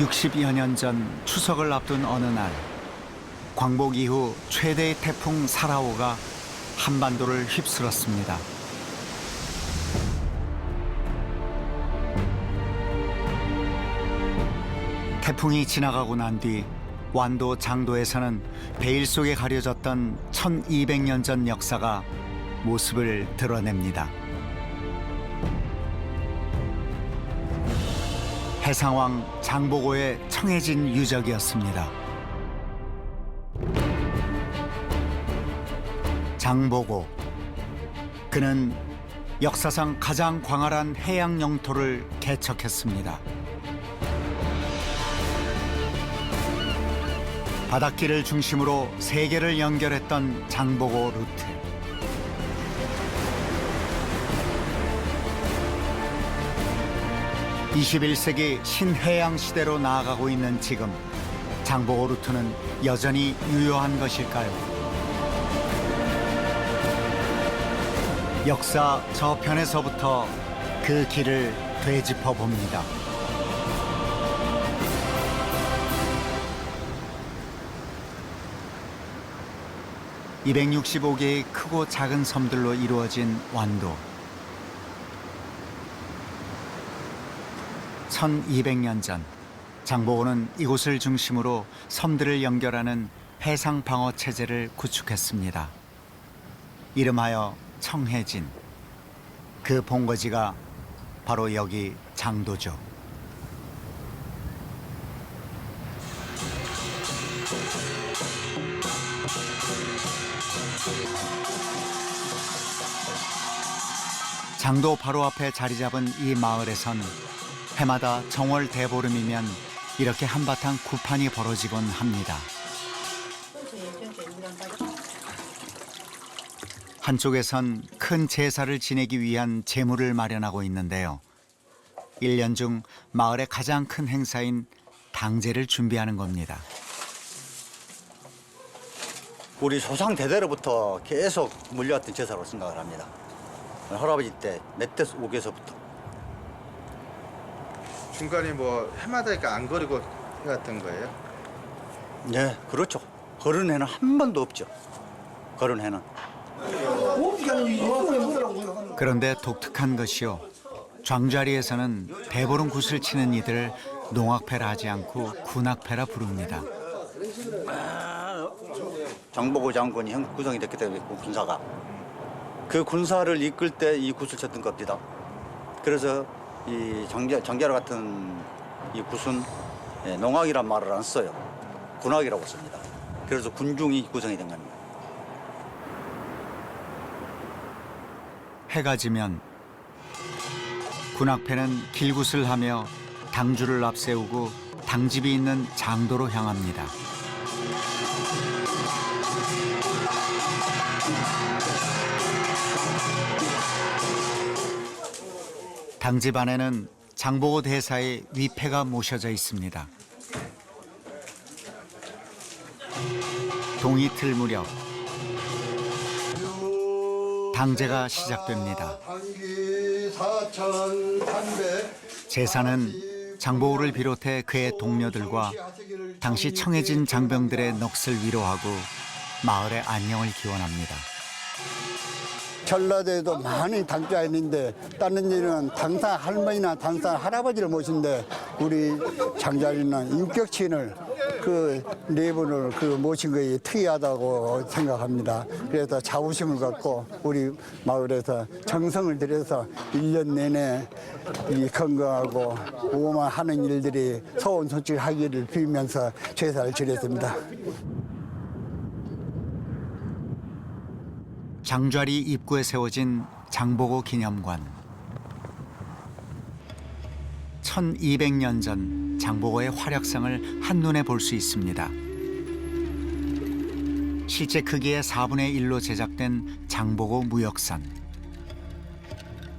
60여 년 전 추석을 앞둔 어느 날, 광복 이후 최대의 태풍 사라오가 한반도를 휩쓸었습니다. 태풍이 지나가고 난 뒤 완도 장도에서는 베일 속에 가려졌던 1200년 전 역사가 모습을 드러냅니다. 해상왕 장보고의 청해진 유적이었습니다. 장보고, 그는 역사상 가장 광활한 해양 영토를 개척했습니다. 바닷길을 중심으로 세계를 연결했던 장보고 루트. (21세기) 신해양 시대로 나아가고 있는 지금, 장보고 루트는 여전히 유효한 것일까요? 역사 저편에서부터 그 길을 되짚어 봅니다. (265개의) 크고 작은 섬들로 이루어진 완도. 1200년 전 장보고는 이곳을 중심으로 섬들을 연결하는 해상 방어 체제를 구축했습니다. 이름하여 청해진. 그 본거지가 바로 여기 장도죠. 장도 바로 앞에 자리 잡은 이 마을에선 해마다 정월 대보름이면 이렇게 한바탕 구판이 벌어지곤 합니다. 한쪽에선 큰 제사를 지내기 위한 제물을 마련하고 있는데요. 1년 중 마을의 가장 큰 행사인 당제를 준비하는 겁니다. 우리 조상 대대로부터 계속 물려왔던 제사로 생각을 합니다. 할아버지 때 멧돼지 옥에서부터. 중간에 뭐 해마다 이렇게 안 거리고 해왔던 거예요? 네, 그렇죠. 그런 해는 한 번도 없죠. 그런 해는. 그런데 독특한 것이요. 장자리에서는 대보름 굿을 치는 이들을 농악패라 하지 않고 군악패라 부릅니다. 장보고 장군이 구성이 됐기 때문에 군사가. 그 군사를 이끌 때 이 굿을 쳤던 겁니다. 그래서 이 장자로 같은 이 굿은 농악이란 말을 안 써요. 군악이라고 씁니다. 그래서 군중이 구성이 된 겁니다. 해가 지면 군악패는 길굿을 하며 당주를 앞세우고 당집이 있는 장도로 향합니다. 당집 안에는 장보고 대사의 위패가 모셔져 있습니다. 동이틀 무렵 당제가 시작됩니다. 제사는 장보고를 비롯해 그의 동료들과 당시 청해진 장병들의 넋을 위로하고 마을의 안녕을 기원합니다. 전라도에도 많은 당자가 있는데 다른 데는 당사 할머니나 당사 할아버지를 모신데 우리 장자리는 인격친을 그 네 분을 모신 것이 특이하다고 생각합니다. 그래서 자부심을 갖고 우리 마을에서 정성을 들여서 1년 내내 이 건강하고 오만하는 일들이 소원소식하기를 빌면서 제사를 지냈습니다. 장좌리 입구에 세워진 장보고 기념관. 1200년 전 장보고의 활약상을 한눈에 볼 수 있습니다. 실제 크기의 4분의 1로 제작된 장보고 무역선.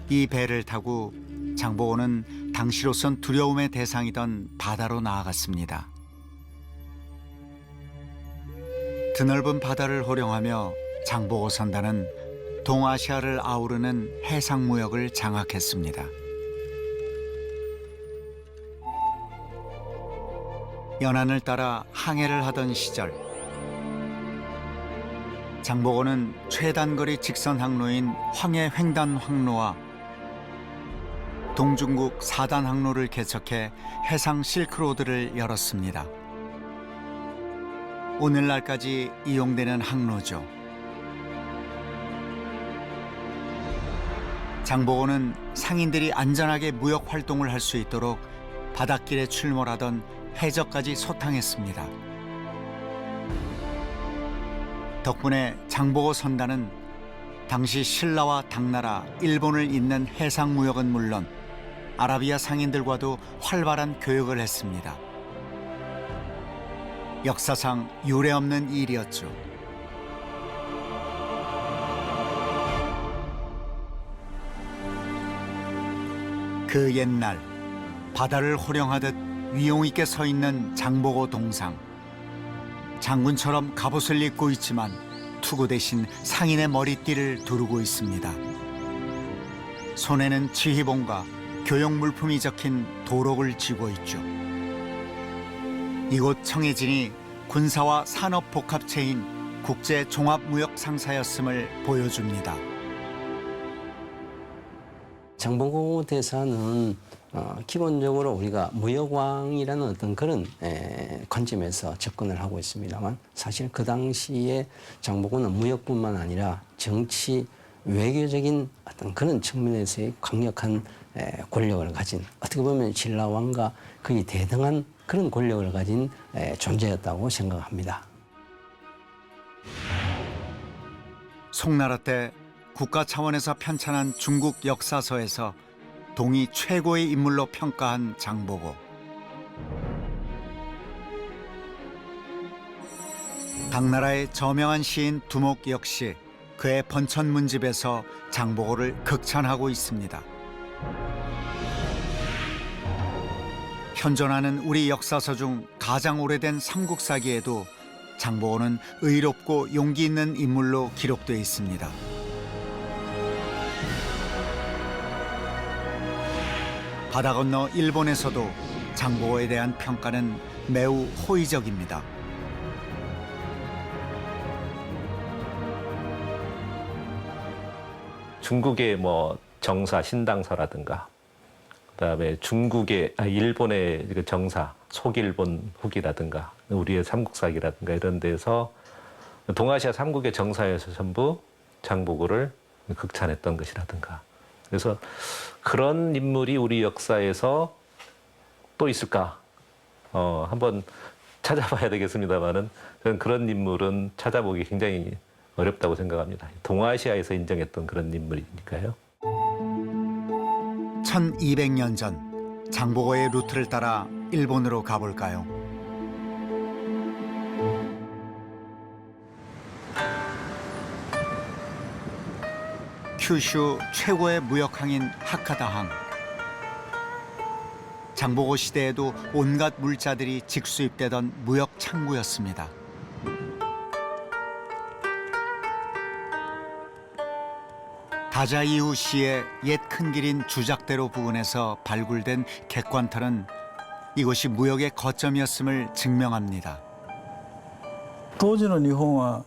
이 배를 타고 장보고는 당시로선 두려움의 대상이던 바다로 나아갔습니다. 드넓은 바다를 호령하며 장보고 선단은 동아시아를 아우르는 해상무역을 장악했습니다. 연안을 따라 항해를 하던 시절 장보고는 최단거리 직선 항로인 황해 횡단 항로와 동중국 4단 항로를 개척해 해상 실크로드를 열었습니다. 오늘날까지 이용되는 항로죠. 장보고는 상인들이 안전하게 무역 활동을 할 수 있도록 바닷길에 출몰하던 해저까지 소탕했습니다. 덕분에 장보고 선단은 당시 신라와 당나라, 일본을 잇는 해상 무역은 물론 아라비아 상인들과도 활발한 교역을 했습니다. 역사상 유례없는 일이었죠. 그 옛날 바다를 호령하듯 위용 있게 서 있는 장보고 동상. 장군처럼 갑옷을 입고 있지만 투구 대신 상인의 머리띠를 두르고 있습니다. 손에는 지휘봉과 교역 물품이 적힌 도록을 쥐고 있죠. 이곳 청해진이 군사와 산업 복합체인 국제 종합무역 상사였음을 보여줍니다. 장보고 대사는 기본적으로 우리가 무역왕이라는 어떤 그런 관점에서 접근을 하고 있습니다만 사실 그 당시에 장보고는 무역뿐만 아니라 정치 외교적인 어떤 그런 측면에서의 강력한 권력을 가진 어떻게 보면 신라왕과 거의 대등한 그런 권력을 가진 존재였다고 생각합니다. 송나라 때 국가 차원에서 편찬한 중국 역사서에서 동이 최고의 인물로 평가한 장보고. 당나라의 저명한 시인 두목 역시 그의 번천문집에서 장보고를 극찬하고 있습니다. 현존하는 우리 역사서 중 가장 오래된 삼국사기에도 장보고는 의롭고 용기 있는 인물로 기록되어 있습니다. 바다 건너 일본에서도 장보고에 대한 평가는 매우 호의적입니다. 중국의 뭐 정사 신당서라든가 그다음에 일본의 그 정사 속일본 후기라든가 우리의 삼국사기라든가 이런 데서 동아시아 삼국의 정사에서 전부 장보고를 극찬했던 것이라든가 그래서 그런 인물이 우리 역사에서 또 있을까 한번 찾아봐야 되겠습니다만은 저는 그런 인물은 찾아보기 굉장히 어렵다고 생각합니다. 동아시아에서 인정했던 그런 인물이니까요. 1200년 전 장보고의 루트를 따라 일본으로 가볼까요? 큐슈 최고의 무역항인 하카다항. 장보고 시대에도 온갖 물자들이 직수입되던 무역 창구였습니다. 다자이후 시의 옛 큰 길인 주작대로 부근에서 발굴된 객관털은 이곳이 무역의 거점이었음을 증명합니다. 当時の日本は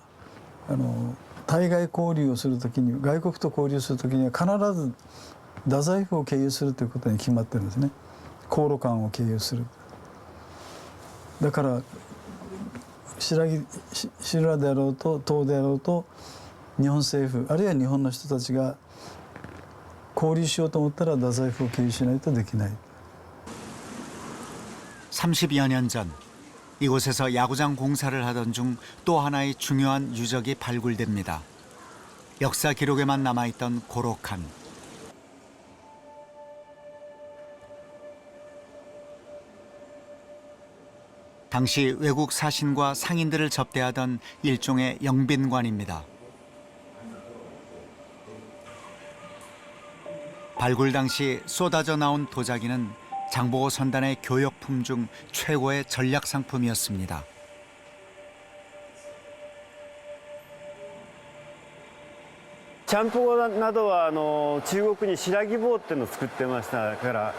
対外交流をするときに外国と交流するときには必ず太宰府を経由するということに決まってるんですね。航路間を経由する。だから修羅であろうと唐であろうと日本政府あるいは日本の人たちが交流しようと思ったら太宰府を経由しないとできない。 30여 년 전 이곳에서 야구장 공사를 하던 중 또 하나의 중요한 유적이 발굴됩니다. 역사 기록에만 남아있던 고로칸. 당시 외국 사신과 상인들을 접대하던 일종의 영빈관입니다. 발굴 당시 쏟아져 나온 도자기는 장보고 선단의 교역품 중 최고의 전략 상품이었습니다. ちゃんぽこなどは中国に白木坊っていうのを作ってましたから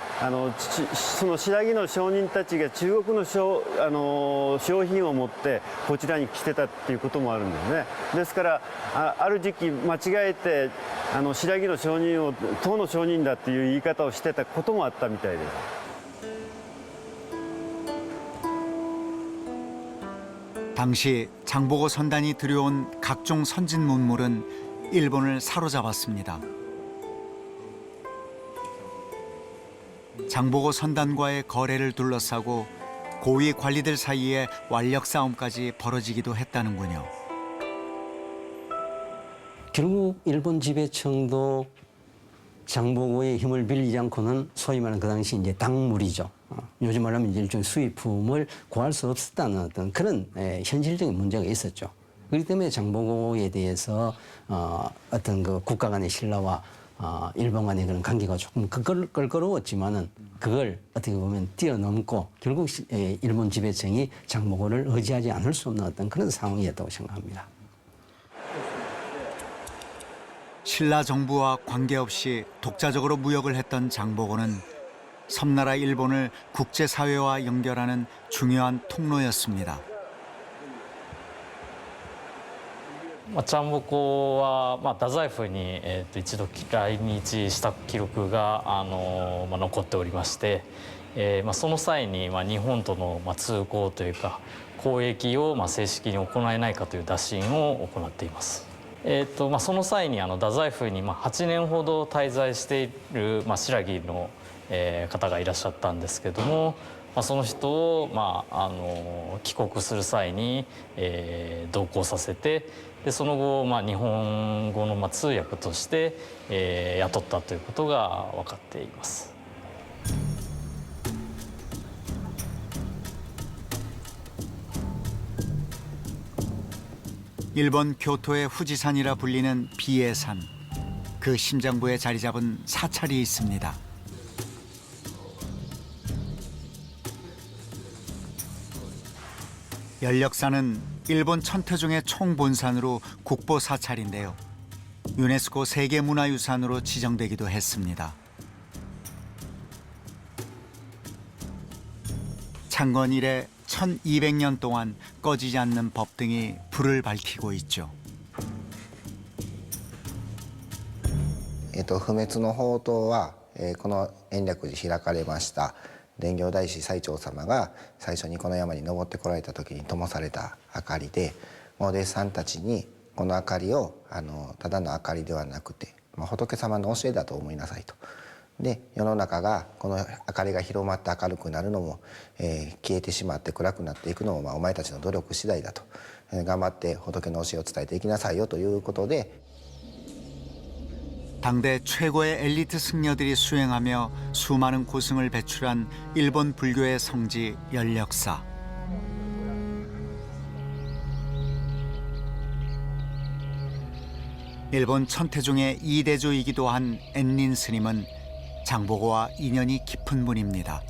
その白木の商人たちが中国の商品を持ってこちらに来てたっていうこともあるんですね。ですからある時期間違えて白木の商人を唐の商人だっていう言い方をしてたこともあったみたいです。 당시 장보고 선단이 들여온 각종 선진 문물은 일본을 사로잡았습니다. 장보고 선단과의 거래를 둘러싸고 고위 관리들 사이에 완력 싸움까지 벌어지기도 했다는군요. 결국 일본 지배청도 장보고의 힘을 빌리지 않고는 소위 말하는 그 당시 이제 당물이죠. 요즘 말하면 이제 일종의 수입품을 구할 수 없었다는 어떤 그런 현실적인 문제가 있었죠. 그렇기 때문에 장보고에 대해서 어떤 그 국가 간의 신라와 일본 간의 그런 관계가 조금 껄끄러웠지만은 그걸 어떻게 보면 뛰어넘고 결국 일본 지배청이 장보고를 의지하지 않을 수 없는 어떤 그런 상황이었다고 생각합니다. 신라 정부와 관계없이 독자적으로 무역을 했던 장보고는 섬나라 일본을 국제사회와 연결하는 중요한 통로였습니다. ちゃんぼこは、太宰府に、一度来日した記録が残っておりまして、その際に、日本との、通行というか交易を、正式に行えないかという打診を行っています。その際に太宰府に、8年ほど滞在している、新羅の、方がいらっしゃったんですけども、その人を、帰国する際に、同行させてでその後、日本語の、通訳として、雇ったということが分かっています。 일본 교토의 후지산이라 불리는 비해산. 그 심장부에 자리 잡은 사찰이 있습니다. 연력사는 일본 천태종의 총본산으로 국보 사찰인데요. 유네스코 세계문화유산으로 지정되기도 했습니다. 창건 이래 1200년 동안 꺼지지 않는 법등이 불을 밝히고 있죠. 不滅の法灯は、この延暦寺開かれました蓮行大師最澄様が最初にこの山に登ってこられた時に灯された明かりで、お弟子さんたちにこの明かりをただの明かりではなくて、仏様の教えだと思いなさいと。で世の中がこの明かりが広まって明るくなるのも、消えてしまって暗くなっていくのも、お前たちの努力次第だと、頑張って仏の教えを伝えていきなさいよということで 당대 최고의 엘리트 승려들이 수행하며 수많은 고승을 배출한 일본 불교의 성지 연력사. 일본 천태종의 2대조이기도 한 엔닌 스님은 장보고와 인연이 깊은 분입니다.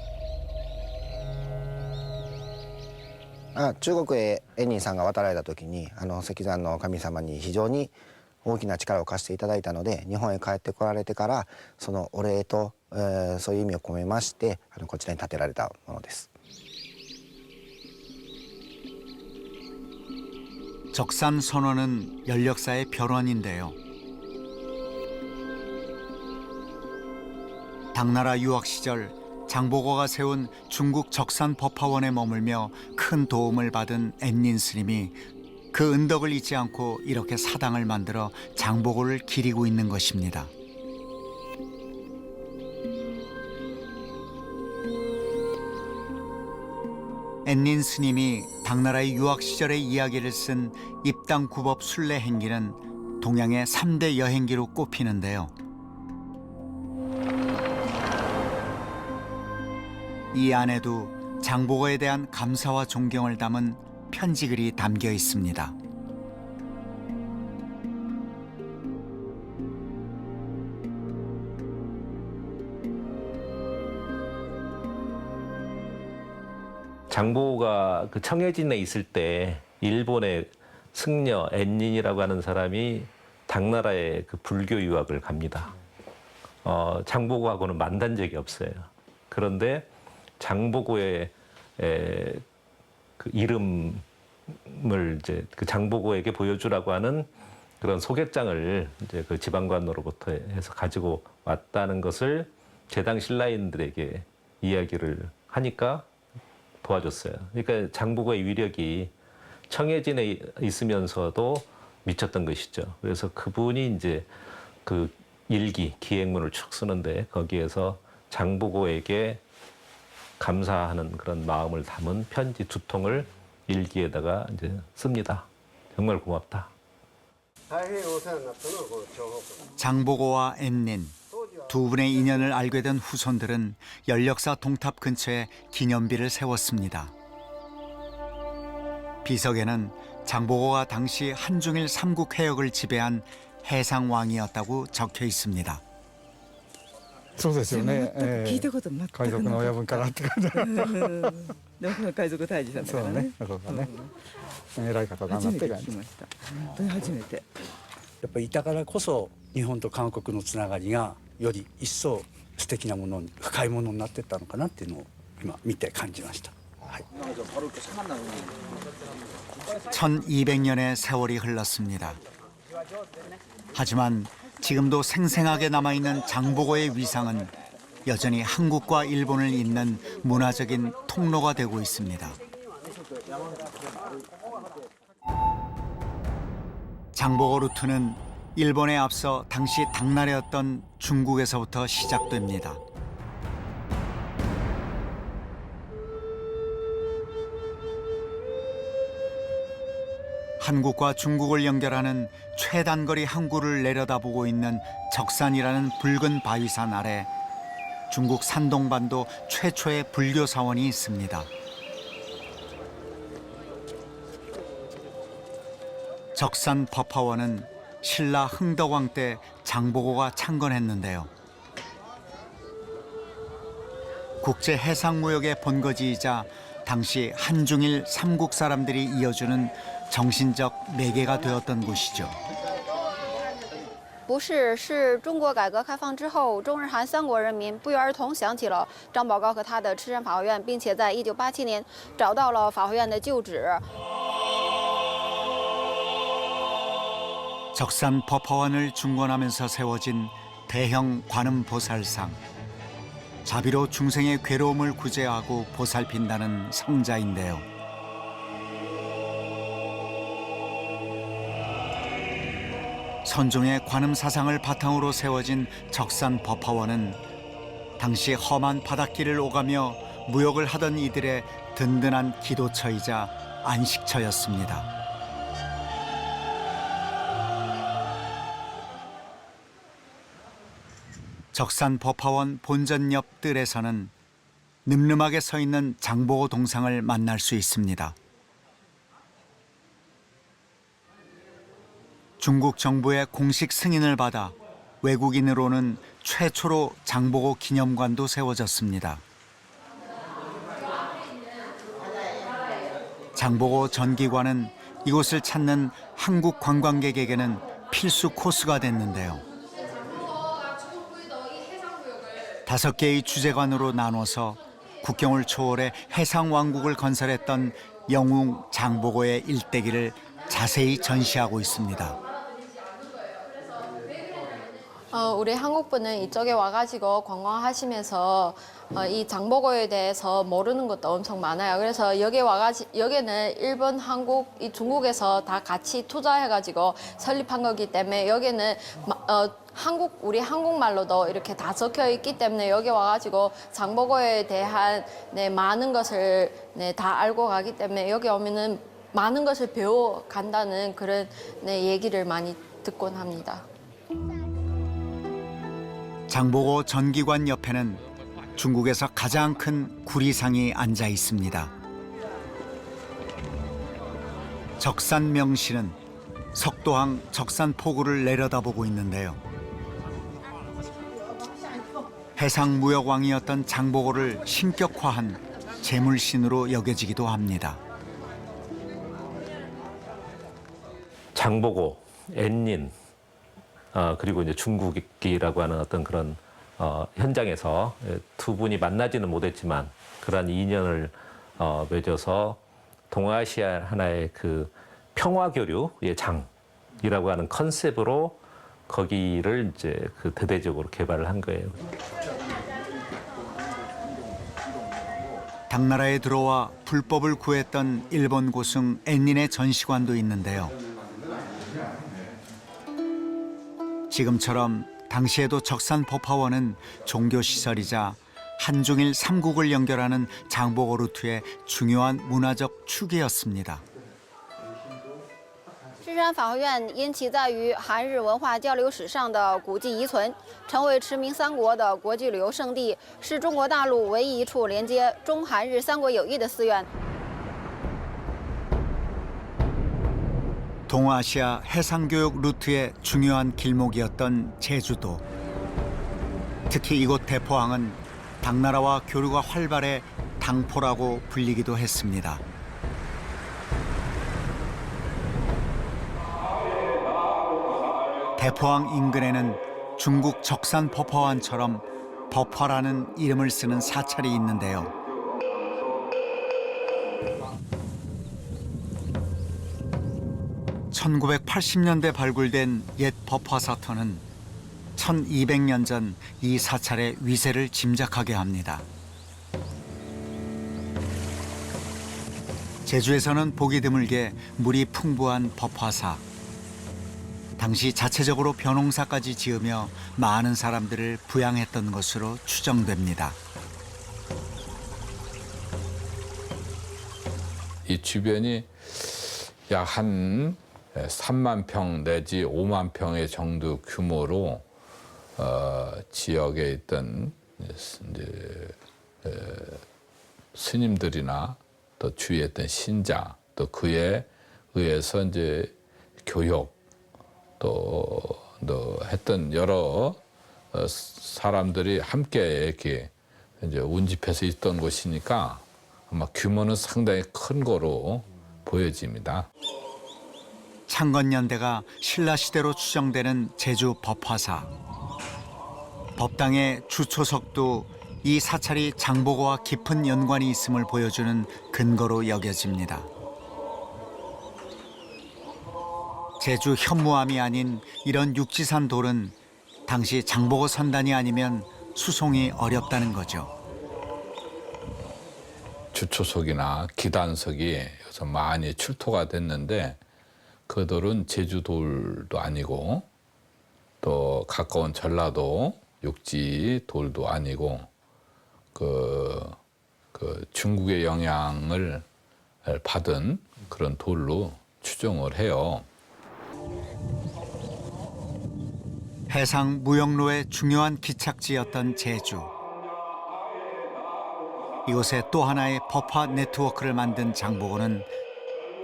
中国へ円仁さんが渡られた時に石山の神様に非常に大きな力を貸していただいたので、日本へ帰ってこられてからそのお礼と、そういう意味を込めましてこちらに建てられたものです。 적산선원은 연력사의 별원인데요. 당나라 유학 시절 장보고가 세운 중국 적산 법화원에 머물며 큰 도움을 받은 엔닌 스님이 그 은덕을 잊지 않고 이렇게 사당을 만들어 장보고를 기리고 있는 것입니다. 엔닌 스님이 당나라의 유학 시절의 이야기를 쓴 입당구법 순례행기는 동양의 3대 여행기로 꼽히는데요. 이 안에도 장보고에 대한 감사와 존경을 담은 편지글이 담겨 있습니다. 장보고가 그 청해진에 있을 때 일본의 승려 엔닌이라고 하는 사람이 당나라에 그 불교 유학을 갑니다. 장보고하고는 만난 적이 없어요. 그런데 장보고의 그 이름을 이제 그 장보고에게 보여주라고 하는 그런 소개장을 이제 그 지방관으로부터 해서 가지고 왔다는 것을 제당 신라인들에게 이야기를 하니까 도와줬어요. 그러니까 장보고의 위력이 청해진에 있으면서도 미쳤던 것이죠. 그래서 그분이 이제 그 일기, 기행문을 쭉 쓰는데 거기에서 장보고에게 감사하는 그런 마음을 담은 편지 2통을 일기에다가 이제 씁니다. 정말 고맙다. 장보고와 앤닌 두 분의 인연을 알게 된 후손들은 연력사 동탑 근처에 기념비를 세웠습니다. 비석에는 장보고가 당시 한중일 삼국 해역을 지배한 해상왕이었다고 적혀 있습니다. そうですよね。聞いたこと全く海賊の親分からって感じ。でも海賊退治さんだからね。そうね。偉い方だな初めてって感じ。聞きました。本当に初めて。やっぱりいたからこそ日本と韓国のつながりがより一層素敵なものに深いものになっていったのかなっていうのを今見て感じました。はい。 1200년의 세월이 흘렀습니다. 하지만 지금도 생생하게 남아있는 장보고의 위상은 여전히 한국과 일본을 잇는 문화적인 통로가 되고 있습니다. 장보고 루트는 일본에 앞서 당시 당나라였던 중국에서부터 시작됩니다. 한국과 중국을 연결하는 최단거리 항구를 내려다보고 있는 적산이라는 붉은 바위산 아래 중국 산동반도 최초의 불교 사원이 있습니다. 적산 법화원은 신라 흥덕왕 때 장보고가 창건했는데요. 국제 해상무역의 본거지이자 당시 한중일 삼국 사람들이 이어주는 정신적 매개가 되었던 곳이죠. 不是，是中国改革开放之后，中日韩三国人民不约而同想起了张宝高和他的赤山法会院，并且在1987年找到了法会院的旧址。 적산 법화원을 중건하면서 세워진 대형 관음 보살상. 자비로 중생의 괴로움을 구제하고 보살핀다는 성자인데요. 선종의 관음 사상을 바탕으로 세워진 적산 법화원은 당시 험한 바닷길을 오가며 무역을 하던 이들의 든든한 기도처이자 안식처였습니다. 적산 법화원 본전 옆 뜰에서는 늠름하게 서 있는 장보고 동상을 만날 수 있습니다. 중국 정부의 공식 승인을 받아 외국인으로는 최초로 장보고 기념관도 세워졌습니다. 장보고 전기관은 이곳을 찾는 한국 관광객에게는 필수 코스가 됐는데요. 5개의 주재관으로 나눠서 국경을 초월해 해상왕국을 건설했던 영웅 장보고의 일대기를 자세히 전시하고 있습니다. 우리 한국 분은 이쪽에 와가지고 관광하시면서 이 장보고에 대해서 모르는 것도 엄청 많아요. 그래서 여기는 일본, 한국, 이 중국에서 다 같이 투자해가지고 설립한 거기 때문에 여기는 우리 한국말로도 이렇게 다 적혀 있기 때문에 여기 와가지고 장보고에 대한 많은 것을 다 알고 가기 때문에 여기 오면은 많은 것을 배워 간다는 그런 얘기를 많이 듣곤 합니다. 장보고 전기관 옆에는 중국에서 가장 큰 구리상이 앉아 있습니다. 적산 명시는 석도항 적산포구를 내려다보고 있는데요. 해상무역왕이었던 장보고를 신격화한 제물신으로 여겨지기도 합니다. 장보고, 앤닌, 그리고 이제 중국이라고 하는 어떤 그런 현장에서 두 분이 만나지는 못했지만 그러한 인연을 맺어서 동아시아 하나의 그 평화교류의 장이라고 하는 컨셉으로 거기를 이제 그 대대적으로 개발을 한 거예요. 당나라에 들어와 불법을 구했던 일본 고승 앤닌의 전시관도 있는데요. 지금처럼 당시에도 적산법화원은 종교시설이자 한중일 삼국을 연결하는 장보고 루트의 중요한 문화적 축이었습니다. 智山法会院因其在于韩日文化交流史上的古迹遗存，成为驰名三国的国际旅游胜地，是中国大陆唯一一处连接中韩日三国友谊的寺院。 동아시아 해상교역 루트의 중요한 길목이었던 제주도. 특히 이곳 대포항은 당나라와 교류가 활발해 당포라고 불리기도 했습니다. 대포항 인근에는 중국 적산 법화원처럼 법화라는 이름을 쓰는 사찰이 있는데요. (1980년대) 발굴된 옛 법화사터는 1200년 전 이 사찰의 위세를 짐작하게 합니다. 제주에서는 보기 드물게 물이 풍부한 법화사. 당시 자체적으로 벼농사까지 지으며 많은 사람들을 부양했던 것으로 추정됩니다. 이 주변이 약 한 3만 평 내지 5만 평의 정도 규모로 지역에 있던 이제 스님들이나 또 주위에 있던 신자 또 그에 의해서 이제 교육 또 했던 여러 사람들이 함께 이렇게 이제 운집해서 있던 곳이니까 아마 규모는 상당히 큰 거로 보여집니다. 창건년대가 신라시대로 추정되는 제주 법화사. 법당의 주초석도 이 사찰이 장보고와 깊은 연관이 있음을 보여주는 근거로 여겨집니다. 제주 현무암이 아닌 이런 육지산 돌은 당시 장보고 선단이 아니면 수송이 어렵다는 거죠. 주초석이나 기단석이 여기서 많이 출토가 됐는데 그 돌은 제주돌도 아니고 또 가까운 전라도 육지 돌도 아니고 그 중국의 영향을 받은 그런 돌로 추정을 해요. 해상 무역로의 중요한 기착지였던 제주. 이곳에 또 하나의 법화 네트워크를 만든 장보고는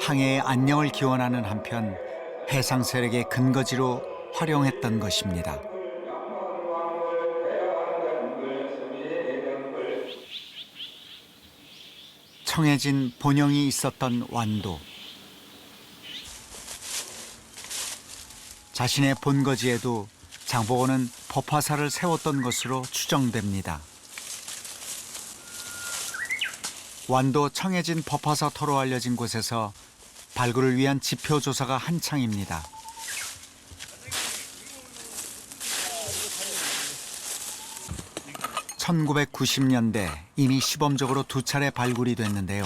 항해의 안녕을 기원하는 한편 해상 세력의 근거지로 활용했던 것입니다. 청해진 본영이 있었던 완도. 자신의 본거지에도 장보고는 법화사를 세웠던 것으로 추정됩니다. 완도 청해진 법화사터로 알려진 곳에서 발굴을 위한 지표 조사가 한창입니다. (1990년대) 이미 시범적으로 2차례 발굴이 됐는데요.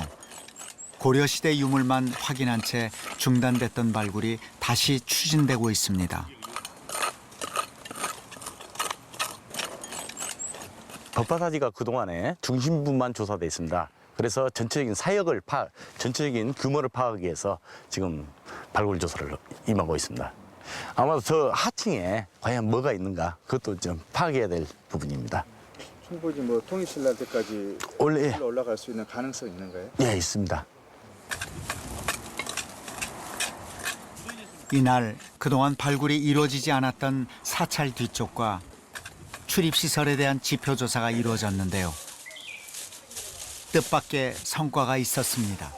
고려시대 유물만 확인한 채 중단됐던 발굴이 다시 추진되고 있습니다. 법화사지가 그동안에 중심부만 조사돼 있습니다. 그래서 전체적인 사역을 전체적인 규모를 파악하기 위해서 지금 발굴 조사를 임하고 있습니다. 아마도 저 하층에 과연 뭐가 있는가 그것도 좀 파악해야 될 부분입니다. 충분히 뭐 통일신라 때까지 원래 올라갈 수 있는 가능성이 있는가요? 예, 있습니다. 이날 그동안 발굴이 이루어지지 않았던 사찰 뒤쪽과 출입시설에 대한 지표 조사가 이루어졌는데요. 뜻밖의 성과가 있었습니다.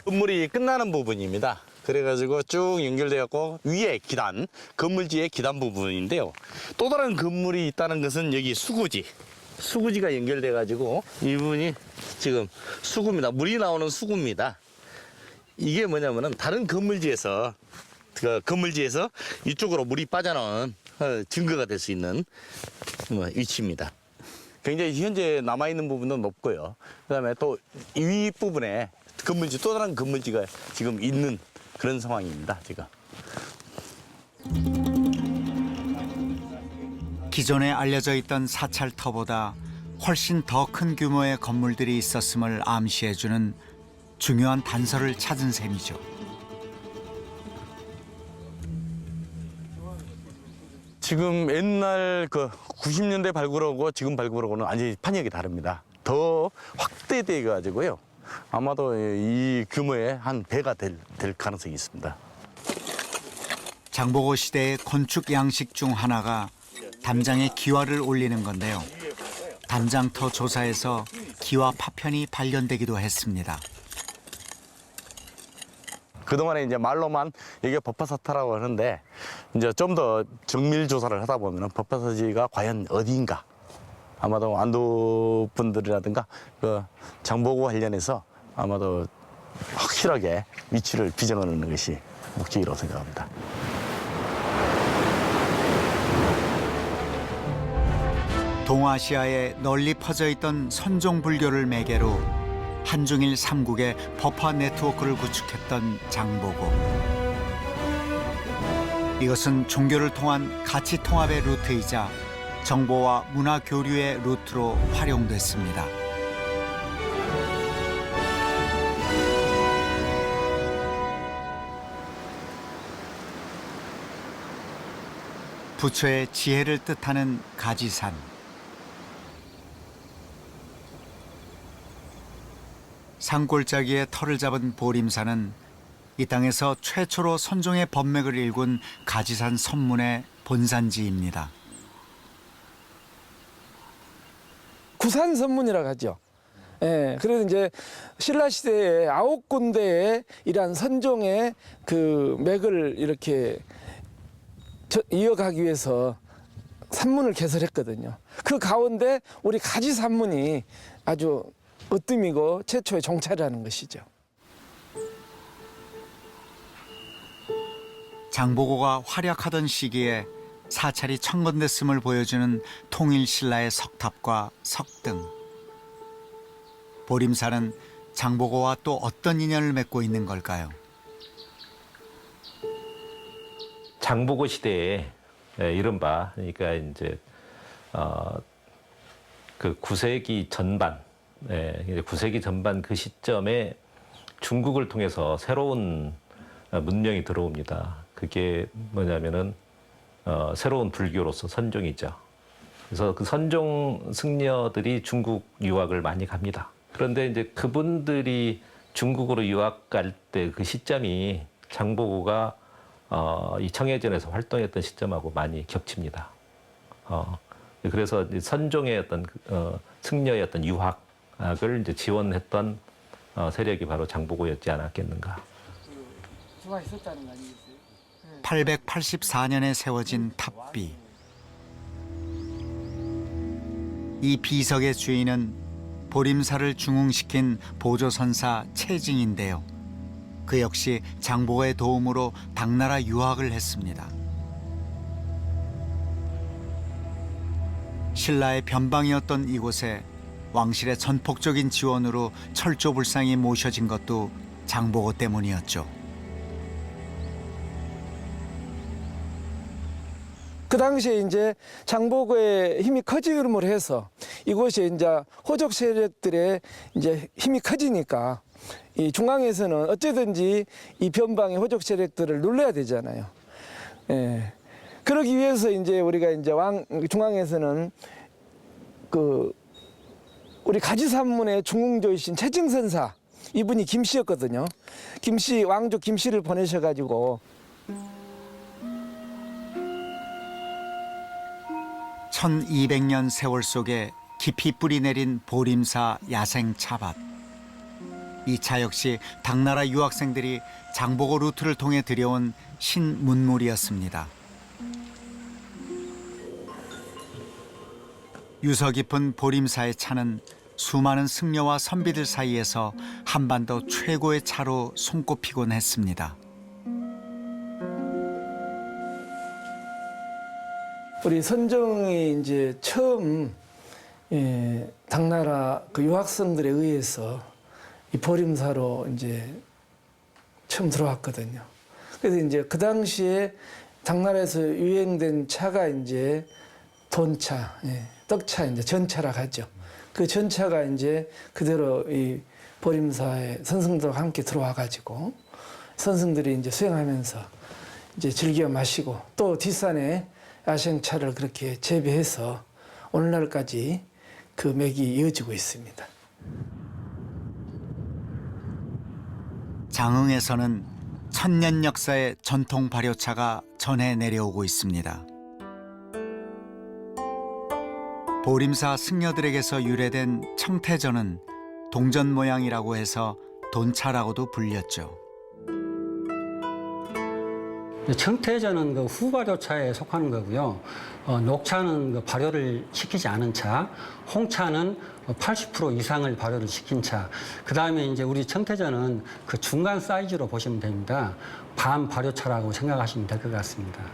건물이 끝나는 부분입니다. 그래가지고 쭉 연결돼갖고 위에 기단, 건물지의 기단 부분인데요. 또 다른 건물이 있다는 것은 여기 수구지가 연결돼가지고 이 부분이 지금 수구입니다. 물이 나오는 수구입니다. 이게 뭐냐면은 다른 건물지에서 이쪽으로 물이 빠져나오는 증거가 될 수 있는 위치입니다. 굉장히 현재 남아있는 부분은 높고요. 그다음에 또 위 부분에 또 다른 건물지가 지금 있는 그런 상황입니다. 지금. 기존에 알려져 있던 사찰터보다 훨씬 더 큰 규모의 건물들이 있었음을 암시해주는 중요한 단서를 찾은 셈이죠. 지금 옛날 90년대 발굴하고 지금 발굴하고는 완전히 판역이 다릅니다. 더 확대돼 가지고요. 아마도 이 규모의 한 배가 될 가능성이 있습니다. 장보고 시대의 건축 양식 중 하나가 담장에 기와를 올리는 건데요. 담장터 조사에서 기와 파편이 발견되기도 했습니다. 그동안에 이제 말로만 이게 법화사타라고 하는데 이제 좀 더 정밀 조사를 하다 보면 법화사지가 과연 어디인가, 아마도 안도 분들이라든가 장보고 관련해서 아마도 확실하게 위치를 비정하는 것이 목적이라고 생각합니다. 동아시아에 널리 퍼져 있던 선종 불교를 매개로 한중일 삼국의 법화 네트워크를 구축했던 장보고. 이것은 종교를 통한 가치 통합의 루트이자 정보와 문화 교류의 루트로 활용됐습니다. 부처의 지혜를 뜻하는 가지산. 산골짜기에 터를 잡은 보림산은 이 땅에서 최초로 선종의 법맥을 일군 가지산 선문의 본산지입니다. 구산선문이라고 하죠. 예, 그래서 이제 신라 시대에 9군데의 이러한 선종의 그 맥을 이렇게 이어가기 위해서 산문을 개설했거든요. 그 가운데 우리 가지산문이 아주 으뜸이고 최초의 정찰이라는 것이죠. 장보고가 활약하던 시기에 사찰이 천건됐음을 보여주는 통일신라의 석탑과 석등. 보림산은 장보고와 또 어떤 인연을 맺고 있는 걸까요? 장보고 시대에 이른바 그러니까 이제 그 9세기 전반, 9세기 전반 그 시점에 중국을 통해서 새로운 문명이 들어옵니다. 그게 뭐냐면은 새로운 불교로서 선종이죠. 그래서 그 선종 승려들이 중국 유학을 많이 갑니다. 그런데 이제 그분들이 중국으로 유학 갈 때 그 시점이 장보고가 이 청해전에서 활동했던 시점하고 많이 겹칩니다. 그래서 선종의 어떤 승려의 어떤 유학을 이제 지원했던 세력이 바로 장보고였지 않았겠는가. 누가 있었다는 거 아니겠어요? 884년에 세워진 탑비. 이 비석의 주인은 보림사를 중흥시킨 보조선사 채징인데요. 그 역시 장보고의 도움으로 당나라 유학을 했습니다. 신라의 변방이었던 이곳에 왕실의 전폭적인 지원으로 철조불상이 모셔진 것도 장보고 때문이었죠. 그 당시에 이제 장보고의 힘이 커짐으로 해서 이곳이 이제 호족 세력들의 이제 힘이 커지니까 이 중앙에서는 어쨌든지 이 변방의 호족 세력들을 눌러야 되잖아요. 예. 그러기 위해서 이제 우리가 이제 중앙에서는 그 우리 가지산문의 중흥조이신 채증선사 이분이 김씨였거든요. 김씨 왕조 김씨를 보내셔가지고 1200년 세월 속에 깊이 뿌리 내린 보림사 야생 차밭. 이 차 역시 당나라 유학생들이 장보고 루트를 통해 들여온 신문물이었습니다. 유서 깊은 보림사의 차는 수많은 승려와 선비들 사이에서 한반도 최고의 차로 손꼽히곤 했습니다. 우리 선종이 이제 처음 당나라 그 유학생들에 의해서 이 보림사로 이제 처음 들어왔거든요. 그래서 이제 그 당시에 당나라에서 유행된 차가 이제 돈차, 떡차, 이제 전차라고 하죠. 그 전차가 이제 그대로 이 보림사에 선승들과 함께 들어와가지고 선승들이 이제 수행하면서 이제 즐겨 마시고 또 뒷산에 야생차를 그렇게 재배해서 오늘날까지 그 맥이 이어지고 있습니다. 장흥에서는 천년 역사의 전통 발효차가 전해 내려오고 있습니다. 보림사 승려들에게서 유래된 청태전은 동전 모양이라고 해서 돈차라고도 불렸죠. 청태전은 그 후발효차에 속하는 거고요. 녹차는 그 발효를 시키지 않은 차, 홍차는 80% 이상을 발효를 시킨 차. 그 다음에 이제 우리 청태전은 그 중간 사이즈로 보시면 됩니다. 반발효차라고 생각하시면 될 것 같습니다.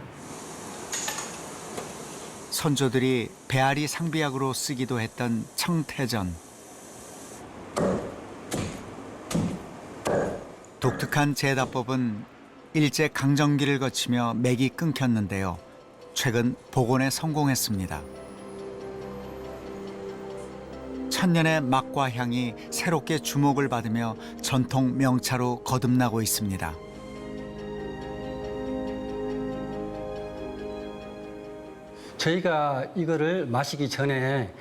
선조들이 배앓이 상비약으로 쓰기도 했던 청태전. 독특한 제다법은 일제 강점기를 거치며 맥이 끊겼는데요. 최근 복원에 성공했습니다. 천년의 맛과 향이 새롭게 주목을 받으며 전통 명차로 거듭나고 있습니다. 저희가 이거를 마시기 전에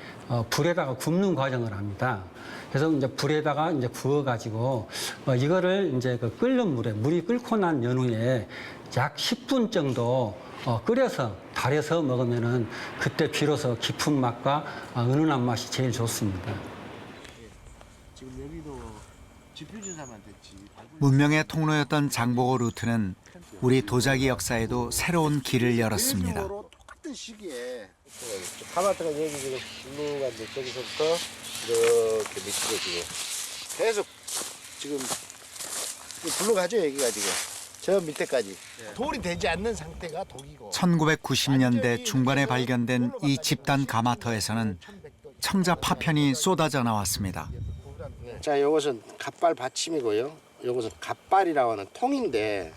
불에다가 굽는 과정을 합니다. 그래서 이제 불에다가 이제 구워가지고 이거를 이제 그 끓는 물에 물이 끓고 난 연후에 약 10분 정도 끓여서 달여서 먹으면은 그때 비로소 깊은 맛과 은은한 맛이 제일 좋습니다. 지금 여기도 지표진사한테 문명의 통로였던 장보고 루트는 우리 도자기 역사에도 새로운 길을 열었습니다. 똑같은 시기에 가마트가 여기 지금 블루가 이제 저기서부터 이렇게 밑으로 지금 계속 지금 블루가죠 여기가 지금 저 밑에까지 돌이 되지 않는 상태가 독이고 1990년대 중반에 발견된 이 집단 가마터에서는 청자 파편이 쏟아져 나왔습니다. 자, 이것은 갓발 받침이고요. 이것은 갓발이라고 하는 통인데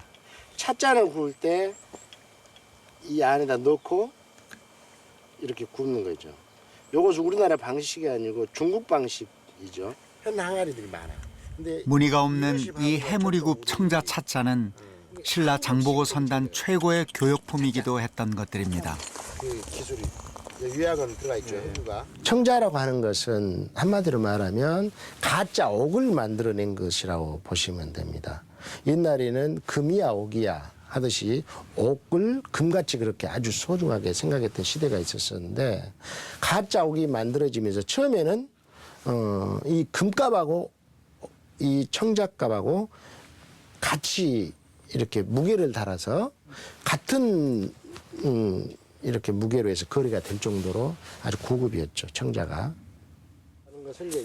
찻잔을 구울 때 이 안에다 넣고 이렇게 굽는 거죠. 이것은 우리나라 방식이 아니고 중국 방식이죠. 현 항아리들이 많아. 근데 무늬가 없는 이 해무리굽 청자 찻잔은 신라 장보고 선단 최고의 교역품이기도 했던 것들입니다. 그 기술이 유약은 들어가 있죠. 청자라고 하는 것은 한마디로 말하면 가짜 옥을 만들어낸 것이라고 보시면 됩니다. 옛날에는 금이야 옥이야 하듯이 옥을 금같이 그렇게 아주 소중하게 생각했던 시대가 있었었는데 가짜 옥이 만들어지면서 처음에는 이 금값하고 이 청자값하고 같이 이렇게 무게를 달아서 같은 이렇게 무게로 해서 거래가 될 정도로 아주 고급이었죠, 청자가.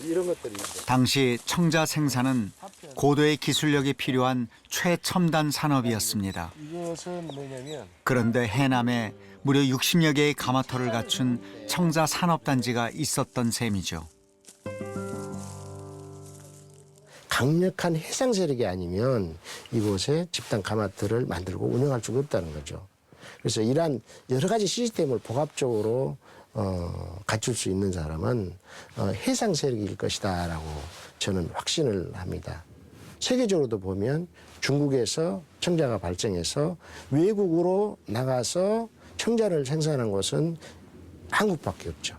이런 것들이 당시 청자 생산은 고도의 기술력이 필요한 최첨단 산업이었습니다. 이것은 뭐냐면 그런데 해남에 무려 60여 개의 가마터를 갖춘 청자 산업단지가 있었던 셈이죠. 강력한 해상 세력이 아니면 이곳에 집단 가마터를 만들고 운영할 수가 없다는 거죠. 그래서 이러한 여러 가지 시스템을 복합적으로 갖출 수 있는 사람은 해상 세력일 것이다라고 저는 확신을 합니다. 세계적으로도 보면 중국에서 청자가 발전해서 외국으로 나가서 청자를 생산한 곳은 한국밖에 없죠.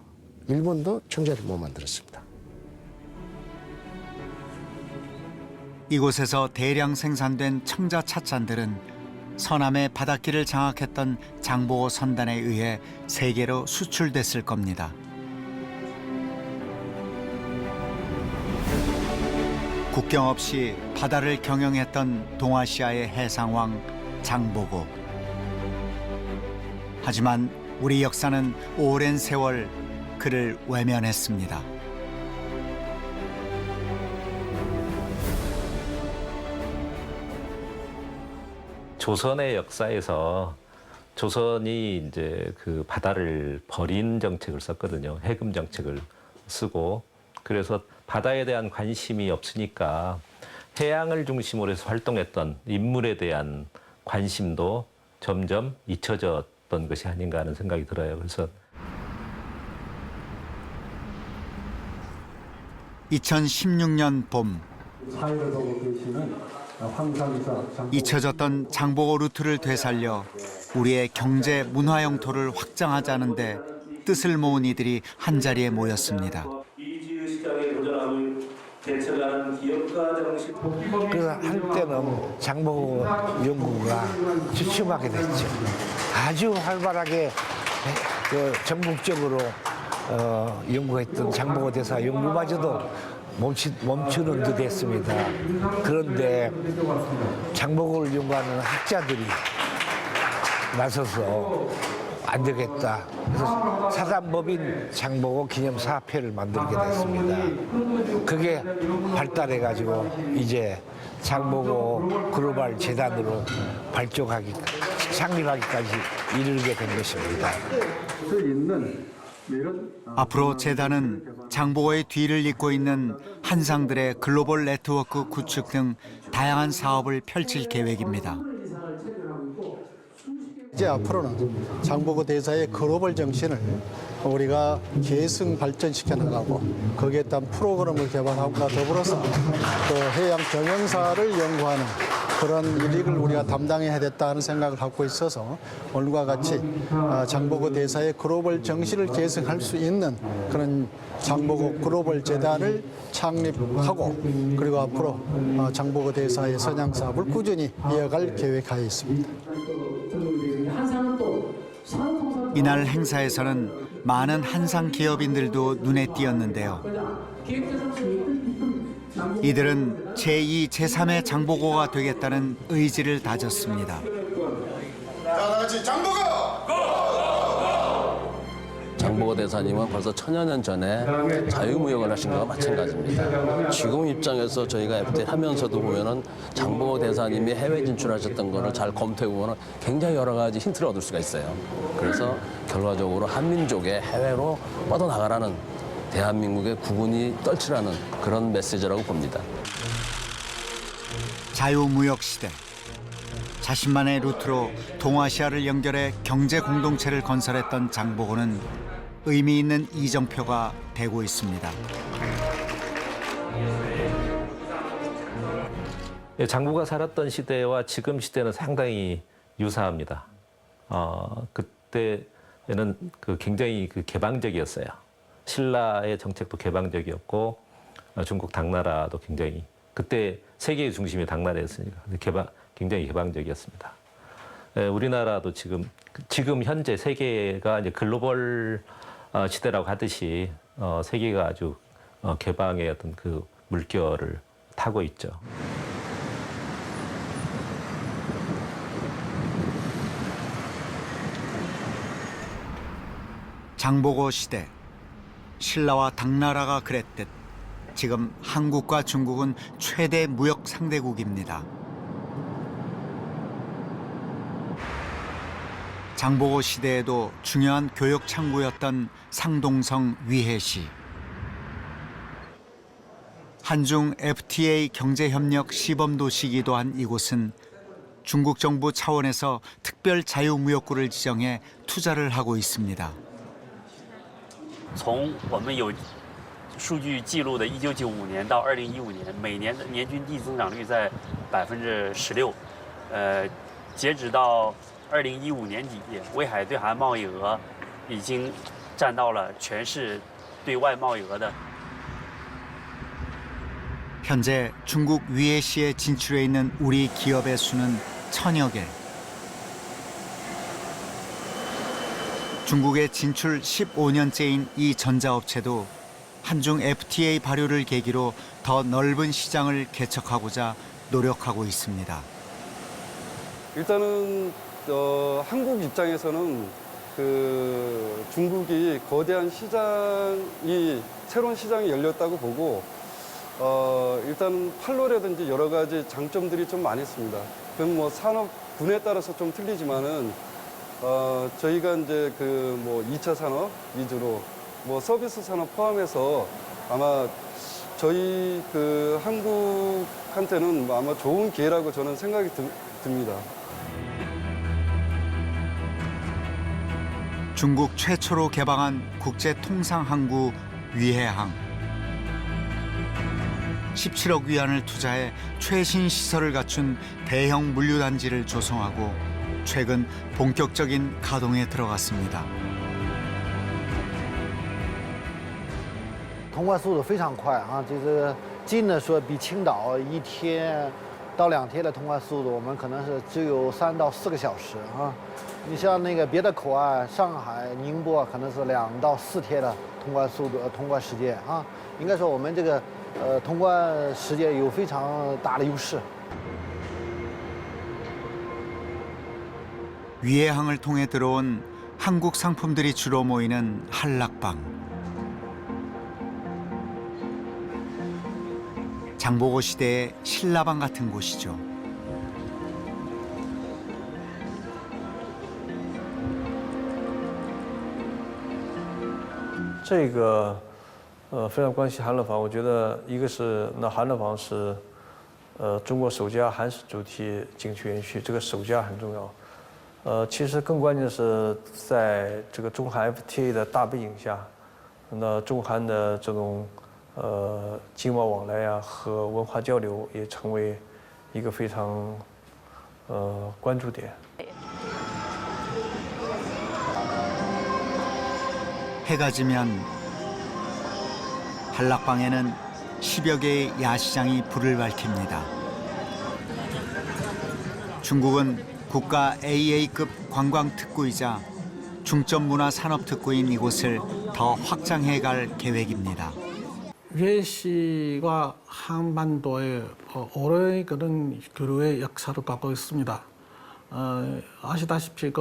일본도 청자를 못 만들었습니다. 이곳에서 대량 생산된 청자 찻잔들은 서남의 바닷길을 장악했던 장보고 선단에 의해 세계로 수출됐을 겁니다. 국경 없이 바다를 경영했던 동아시아의 해상왕 장보고. 하지만 우리 역사는 오랜 세월 그를 외면했습니다. 조선의 역사에서 조선이 이제 그 바다를 버린 정책을 썼거든요. 해금 정책을 쓰고, 그래서 바다에 대한 관심이 없으니까 해양을 중심으로 해서 활동했던 인물에 대한 관심도 점점 잊혀졌던 것이 아닌가 하는 생각이 들어요. 그래서 2016년 봄 잊혀졌던 장보고 루트를 되살려 우리의 경제 문화 영토를 확장하자는데 뜻을 모은 이들이 한자리에 모였습니다. 그 한때는 장보고 연구가 주춤하게 됐죠. 아주 활발하게 전국적으로 연구했던 장보고 대사 연구마저도 멈추는 듯 했습니다. 그런데 장보고를 연구하는 학자들이 나서서 안 되겠다. 그래서 사단법인 장보고 기념사업회를 만들게 됐습니다. 그게 발달해가지고 이제 장보고 글로벌 재단으로 창립하기까지 이르게 된 것입니다. 앞으로 재단은 장보고의 뒤를 잇고 있는 한상들의 글로벌 네트워크 구축 등 다양한 사업을 펼칠 계획입니다. 이제 앞으로는 장보고 대사의 글로벌 정신을 우리가 계승 발전시켜 나가고 거기에 따른 프로그램을 개발하고와 더불어서 또 해양 경영사를 연구하는 그런 일익을 우리가 담당해야 됐다는 생각을 갖고 있어서 오늘과 같이 장보고 대사의 글로벌 정신을 계승할 수 있는 그런 장보고 글로벌 재단을 창립하고 그리고 앞으로 장보고 대사의 선양 사업을 꾸준히 이어갈 계획하에 있습니다. 이날 행사에서는 많은 한상 기업인들도 눈에 띄었는데요. 이들은 제2, 제3의 장보고가 되겠다는 의지를 다졌습니다. 자, 다같이 장보고! 장보고 대사님은 벌써 천여 년 전에 자유무역을 하신 거와 마찬가지입니다. 지금 입장에서 저희가 FTA 하면서도 보면은 장보고 대사님이 해외 진출하셨던 거를 잘 검토해 보면 굉장히 여러 가지 힌트를 얻을 수가 있어요. 그래서 결과적으로 한민족의 해외로 뻗어나가라는 대한민국의 구분이 떨치라는 그런 메시지라고 봅니다. 자유무역 시대. 자신만의 루트로 동아시아를 연결해 경제 공동체를 건설했던 장보고는 의미 있는 이정표가 되고 있습니다. 장보고가 살았던 시대와 지금 시대는 상당히 유사합니다. 그때는 굉장히 굉장히 신라의 정책도 개방적이었고 중국 당나라도 굉장히 그때 세계의 중심이 당나라였으니까 굉장히 개방적이었습니다. 우리나라도 지금 현재 세계가 이제 글로벌 시대라고 하듯이 세계가 아주 개방의 어떤 그 물결을 타고 있죠. 장보고 시대. 신라와 당나라가 그랬듯 지금 한국과 중국은 최대 무역 상대국입니다. 장보고 시대에도 중요한 교역 창구였던 상동성 위해시. 한중 FTA 경제협력 시범도시이기도 한 이곳은 중국 정부 차원에서 특별 자유무역구를 지정해 투자를 하고 있습니다. 从我们有数据记录的1995年到2015年，每年的年均地增长率在16%，截止到2015年底，威海对韩贸易额已经占到了全市对外贸易额的。 현재 중국 위해시에 진출해 있는 우리 기업의 수는 1000여 개. 중국에 진출 15년째인 이 전자업체도 한중 FTA 발효를 계기로 더 넓은 시장을 개척하고자 노력하고 있습니다. 일단은 한국 입장에서는 그 중국이 거대한 시장이 새로운 시장이 열렸다고 보고 일단 판로라든지 여러 가지 장점들이 좀 많이 있습니다. 그럼 뭐 산업군에 따라서 좀 틀리지만은 저희가 이제 그 뭐 2차 산업 위주로 뭐 서비스 산업 포함해서 아마 저희 그 한국한테는 아마 좋은 기회라고 저는 생각이 듭니다. 중국 최초로 개방한 국제 통상 항구 위해항. 17억 위안을 투자해 최신 시설을 갖춘 대형 물류단지를 조성하고 최근 본격적인 가동에 들어갔습니다. 通关速度非常快啊，就是近的说比青岛1天到2天的通关速度，我们可能是只有3到4个小时啊。你像那个别的口岸，上海、宁波可能是2到4天的通关速度、通关时间啊。应该说我们这个通关时间有非常大的优势。 위해항을 통해 들어온 한국 상품들이 주로 모이는 한락방. 장보고 시대의 신라방 같은 곳이죠.这个非常关系韩乐坊，我觉得一个是那韩乐坊是中国首家韩式主题景区园区，这个首家很重要。其实更关键的是在这个中韩 FTA 的大背景下，那中韩的这种经贸往来啊和文化交流也成为一个非常关注点。 해가 지면 한락방에는 10여 개의 야시장이 불을 밝힙니다. 중국은 국가 AA급 관광특구이자 중점문화산업특구인 이곳을 더 확장해갈 계획입니다. 위해시가 한반도에 오랜 그런 교류의 역사를 갖고 있습니다. 아시다시피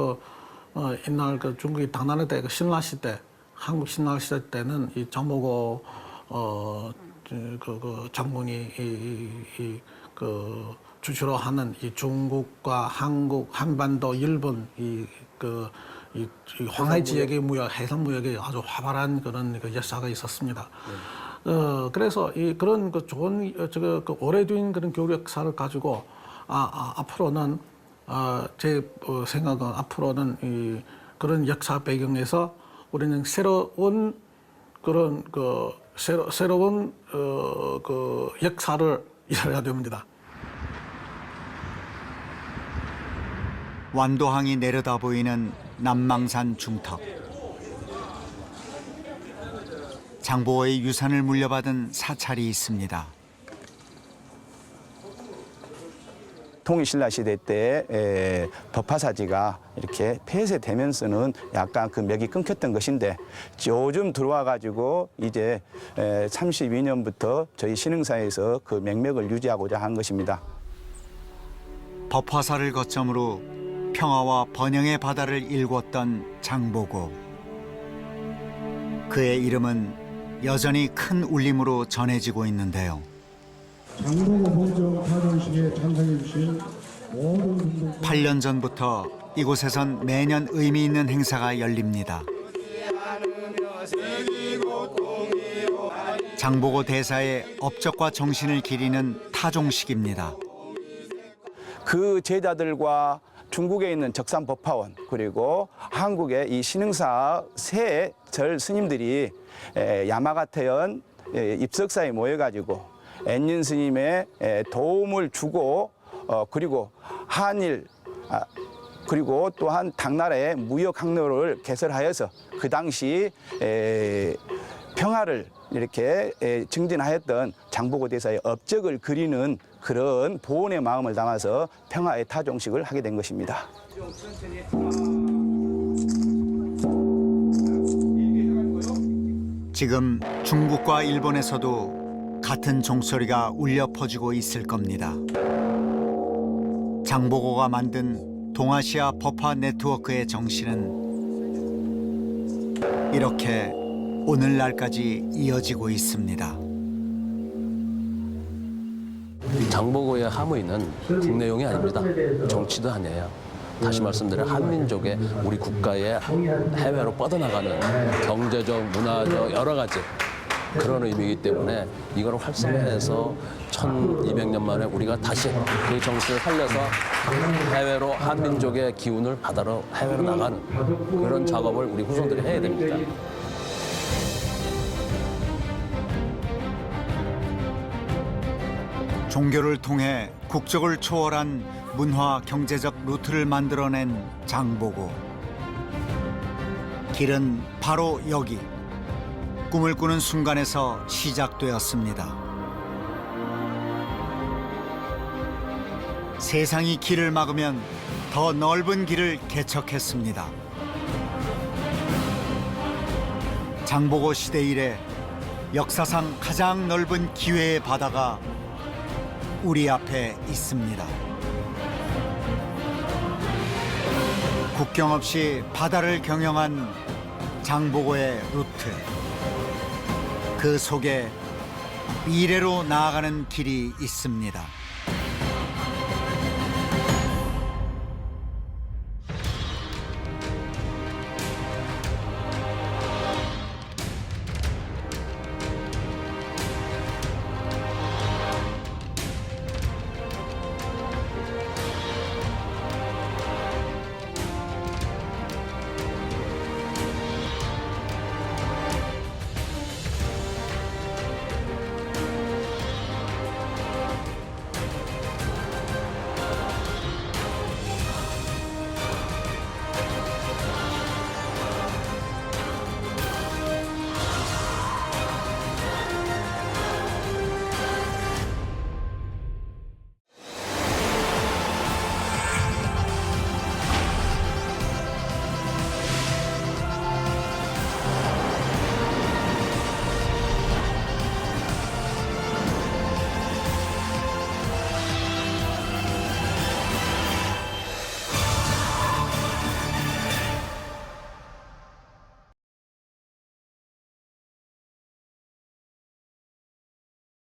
옛날 중국이 당나라 때 신라 시대, 한국 신라 시대 때는 이 장보고 장군이 주주로 하는 이 중국과 한국, 한반도, 일본 이 황해 지역의 무역, 해상 무역에 아주 활발한 그런 역사가 있었습니다. 그래서 그런 좋은 오래된 그런 교류 역사를 가지고 앞으로는 제 생각은 앞으로는 그런 역사 배경에서 우리는 새로운 그런 새로운 역사를 이뤄야 됩니다. 완도항이 내려다 보이는 남망산 중턱. 장보고의 유산을 물려받은 사찰이 있습니다. 통일신라 시대 때 법화사지가 이렇게 폐쇄되면서는 약간 그 맥이 끊겼던 것인데 요즘 들어와 가지고 이제 32년부터 저희 신흥사에서 그 맥맥을 유지하고자 한 것입니다. 법화사를 거점으로 평화와 번영의 바다를 일궜던 장보고. 그의 이름은 여전히 큰 울림으로 전해지고 있는데요. 장보고 본정 파전식에 참석해 주신 모든 분들 8년 전부터 이곳에선 매년 의미 있는 행사가 열립니다. 장보고 대사의 업적과 정신을 기리는 타종식입니다. 그 제자들과 중국에 있는 적산법화원 그리고 한국의 이 신흥사 세 절 스님들이 야마가타현 입석사에 모여가지고 엔린 스님의 도움을 주고 그리고 한일 그리고 또한 당나라의 무역 항로를 개설하여서 그 당시 평화를 이렇게 증진하였던 장보고 대사의 업적을 그리는 그런 보온의 마음을 담아서 평화의 타종식을 하게 된 것입니다. 지금 중국과 일본에서도 같은 종소리가 울려 퍼지고 있을 겁니다. 장보고가 만든 동아시아 법화 네트워크의 정신은 이렇게 오늘날까지 이어지고 있습니다. 장보고의 함의는 국내용이 아닙니다. 정치도 아니에요. 다시 말씀드려 한민족의 우리 국가의 해외로 뻗어나가는 경제적, 문화적 여러 가지 그런 의미이기 때문에 이걸 활성화해서 1200년 만에 우리가 다시 그 정신을 살려서 해외로 한민족의 기운을 받아러 해외로 나가는 그런 작업을 우리 후손들이 해야 됩니다. 종교를 통해 국적을 초월한 문화 경제적 루트를 만들어낸 장보고. 길은 바로 여기 꿈을 꾸는 순간에서 시작되었습니다. 세상이 길을 막으면 더 넓은 길을 개척했습니다. 장보고 시대 이래 역사상 가장 넓은 기회의 바다가 우리 앞에 있습니다. 국경 없이 바다를 경영한 장보고의 루트. 그 속에 미래로 나아가는 길이 있습니다.